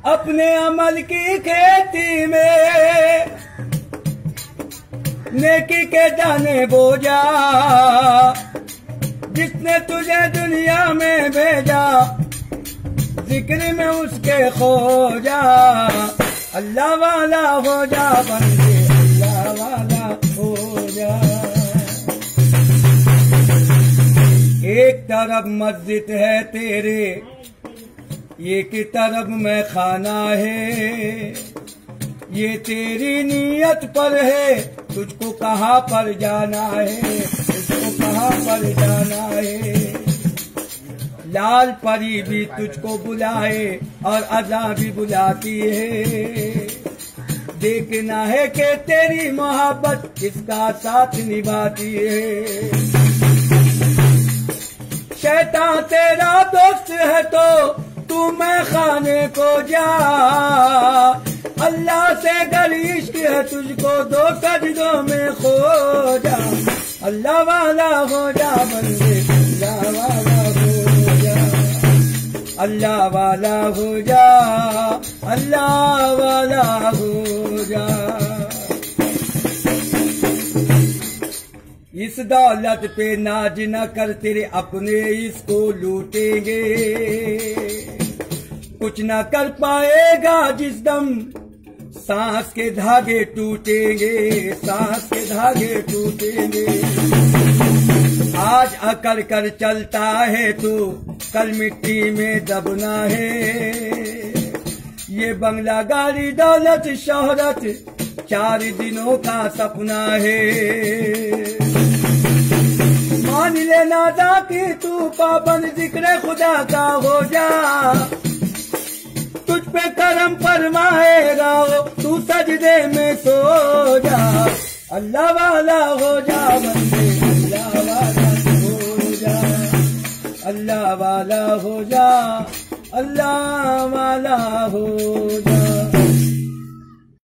अपने अमल की खेती में नेकी के दाने बोजा, जिसने तुझे दुनिया में भेजा जिक्र में उसके खो जा। अल्लाह वाला हो जा बंदे, अल्लाह वाला हो जा। एक तरफ मस्जिद है तेरे, एक तरफ में खाना है, ये तेरी नीयत पर है, तुझको कहाँ पर जाना है, तुझको कहाँ पर जाना है। लाल परी भी तुझको बुलाए और अज़ा भी बुलाती है, देखना है कि तेरी मोहब्बत किसका साथ निभाती है। शैतान तेरा दोस्त है तो तू मैं खाने को जा, अल्लाह से गर इश्क है तुझको दो सजदों में खो जा। अल्लाह वाला हो जा बंदे, अल्लाह वाला हो जा, अल्लाह वाला हो जा, अल्लाह वाला हो जा। इस दौलत पे नाज न कर, तेरे अपने इसको लूटेंगे। कुछ न कर पाएगा जिस दम सांस के धागे टूटेंगे, सांस के धागे टूटेंगे। आज अकड़ कर चलता है तो कल मिट्टी में दबना है। ये बंगला गाड़ी दौलत शोहरत 4 दिनों का सपना है। मान लेना था कि तू पाबंद जिक्र खुदा का हो जा, तुझ पे करम फरमाएगा तू सजदे में सो जा। अल्लाह वाला हो जा बंदे, अल्लाह वाला हो जा, अल्लाह वाला हो जा, अल्लाह वाला हो जा।